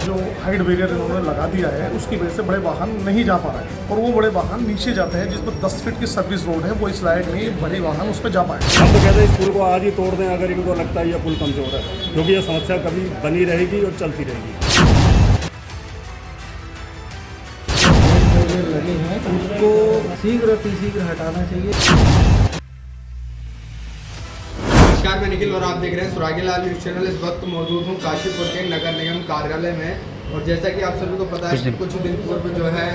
जो height barrier इन्होंने लगा दिया है उसकी वजह से बड़े वाहन नहीं जा पा रहे हैं और वो बड़े वाहन नीचे जाते हैं, जिस पर 10 फीट की सर्विस रोड है वो इस लायक नहीं बड़े वाहन उस पर जा पाए। हम तो कहते हैं इस पुल को आज ही तोड़ दें अगर इनको लगता है ये पुल कमज़ोर है, क्योंकि ये समस्या कभी बनी रहेगी और चलती रहेगी। लगे हैं उसको शीघ्र अतिशीघ्र हटाना चाहिए। नमस्कार, मैं निखिल और आप देख रहे हैं सुरागी लाल न्यूज़ चैनल। इस वक्त मौजूद हूँ काशीपुर के नगर निगम कार्यालय में और जैसा कि आप सभी को पता है कुछ दिन पूर्व जो है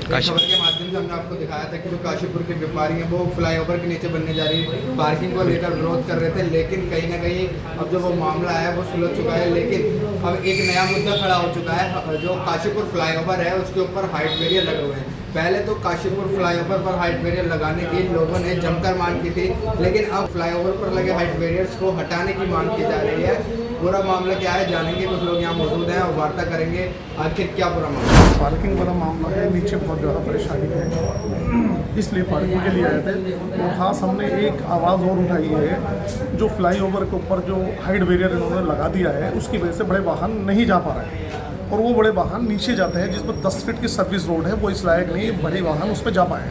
खबर के माध्यम से हमने आपको दिखाया था कि जो काशीपुर के व्यापारी हैं वो फ्लाईओवर के नीचे बनने जा रही पार्किंग को लेकर विरोध कर रहे थे, लेकिन कहीं ना कहीं अब जो वो मामला है वो सुलझ चुका है। लेकिन अब एक नया मुद्दा खड़ा हो चुका है। जो काशीपुर फ्लाईओवर है उसके ऊपर हाइट बैरियर लगे हुए हैं। पहले तो काशीपुर फ्लाईओवर पर हाइट बैरियर लगाने की लोगों ने जमकर मांग की थी, लेकिन अब फ्लाईओवर पर लगे हाइट बैरियर्स को हटाने की मांग की जा रही है। पूरा मामला क्या है जानेंगे, कुछ लोग यहाँ मौजूद हैं और वार्ता करेंगे आखिर क्या पूरा मामला। पार्किंग वाला मामला है, नीचे बहुत ज़्यादा परेशानी है, इसलिए पार्किंग के लिए आए थे। और ख़ास हमने एक आवाज़ और उठाई है, जो फ्लाईओवर के ऊपर जो हाइट बैरियर इन्होंने लगा दिया है उसकी वजह से बड़े वाहन नहीं जा पा रहे हैं और वो बड़े वाहन नीचे जाते हैं, जिस पर 10 फीट की सर्विस रोड है वो इस लायक नहीं बड़े वाहन उस पर जा पाए।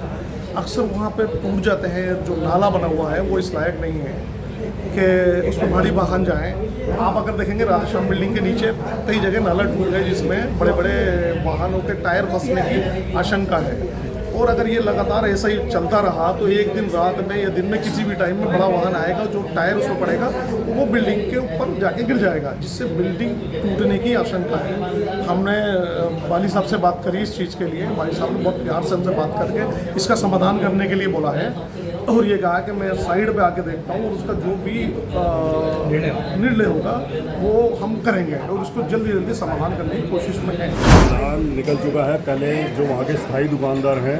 अक्सर वहाँ पे टूट जाते हैं, जो नाला बना हुआ है वो इस लायक नहीं है कि उस पर भारी वाहन जाएँ। आप अगर देखेंगे राधेश्याम बिल्डिंग के नीचे कई जगह नाला टूट गए जिसमें बड़े बड़े वाहनों के टायर फंसने की आशंका है। और अगर ये लगातार ऐसा ही चलता रहा तो एक दिन रात में या दिन में किसी भी टाइम में बड़ा वाहन आएगा, जो टायर उसमें पड़ेगा वो बिल्डिंग के ऊपर जाके गिर जाएगा, जिससे बिल्डिंग टूटने की आशंका है। हमने वाली साहब से बात करी इस चीज़ के लिए। वाली साहब ने बहुत प्यार से हमसे बात करके इसका समाधान करने के लिए बोला है और ये कहा कि मैं साइड पे आके देखता हूँ और उसका जो भी निर्णय होगा वो हम करेंगे और उसको जल्दी जल्दी समाधान करने की कोशिश में है। निकल चुका है। पहले जो वहाँ के स्थायी दुकानदार हैं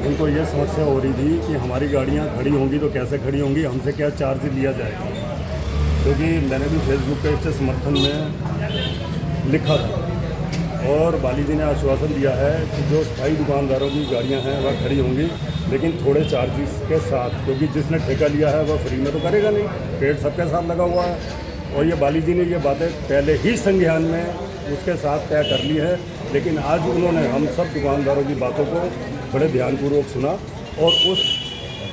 उनको ये समस्या हो रही थी कि हमारी गाड़ियाँ खड़ी होंगी तो कैसे खड़ी होंगी, हमसे क्या चार्ज लिया जाएगा, क्योंकि मैंने भी फेसबुक पे इसके समर्थन में लिखा था और वाली जी ने आश्वासन दिया है कि जो स्थायी दुकानदारों की गाड़ियां हैं वह खड़ी होंगी, लेकिन थोड़े चार्जेस के साथ, क्योंकि जिसने ठेका लिया है वह फ्री में तो करेगा नहीं, पेड़ सबके साथ लगा हुआ है। और ये वाली जी ने ये बातें पहले ही संज्ञान में उसके साथ तय कर ली है, लेकिन आज उन्होंने हम सब दुकानदारों की बातों को बड़े ध्यानपूर्वक सुना और उस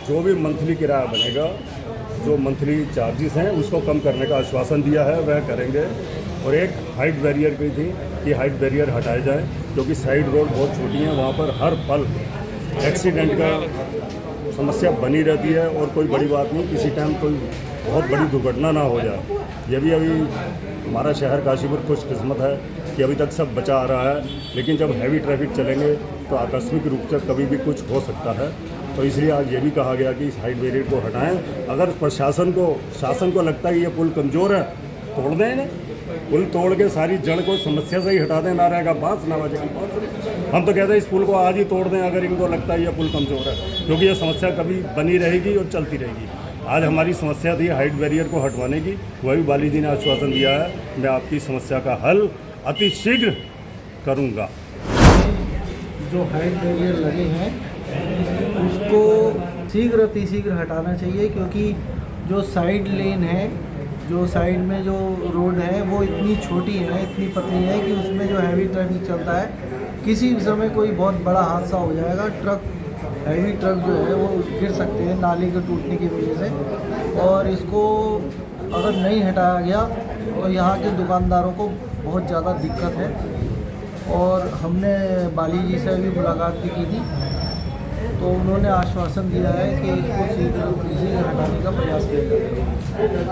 जो भी मंथली किराया बनेगा, जो मंथली चार्जेस हैं उसको कम करने का आश्वासन दिया है, वह करेंगे। और एक हाइट बैरियर की थी कि हाइट बैरियर हटाए जाए, क्योंकि साइड रोड बहुत छोटी हैं, वहाँ पर हर पल एक्सीडेंट का समस्या बनी रहती है और कोई बड़ी बात नहीं, किसी टाइम कोई बहुत बड़ी दुर्घटना ना हो जाए। ये भी अभी हमारा शहर काशीपुर खुशकिस्मत है कि अभी तक सब बचा आ रहा है, लेकिन जब हैवी ट्रैफिक चलेंगे तो आकस्मिक रूप से कभी भी कुछ हो सकता है। तो इसलिए आज ये भी कहा गया कि इस हाइट बैरियर को हटाएं। अगर शासन को लगता है कि ये पुल कमज़ोर है, तोड़ दें इन्हें। पुल तोड़ के सारी जड़ को समस्या से ही हटा दें, ना रहेगा बांस ना बजेगी बांस। हम तो कहते हैं इस पुल को आज ही तोड़ दें अगर इनको लगता है ये पुल कमज़ोर है, क्योंकि ये समस्या कभी बनी रहेगी और चलती रहेगी। आज हमारी समस्या थी हाइट बैरियर को हटवाने की, वही वाली जी ने आश्वासन दिया है मैं आपकी समस्या का हल अति शीघ्र करूँगा। जो हाइट बैरियर लगे हैं उसको शीघ्र अतिशीघ्र हटाना चाहिए, क्योंकि जो साइड लेन है, जो साइड में जो रोड है वो इतनी छोटी है, इतनी पतली है कि उसमें जो हैवी ट्रैफिक चलता है, किसी भी समय कोई बहुत बड़ा हादसा हो जाएगा। हैवी ट्रक जो है वो गिर सकते हैं नाली के टूटने की वजह से। और इसको अगर नहीं हटाया गया तो यहाँ के दुकानदारों को बहुत ज़्यादा दिक्कत है। और हमने बाली जी से भी मुलाकात भी की थी, तो उन्होंने आश्वासन दिया है कि इसको शीघ्र हटाने का प्रयास किया जाएगा।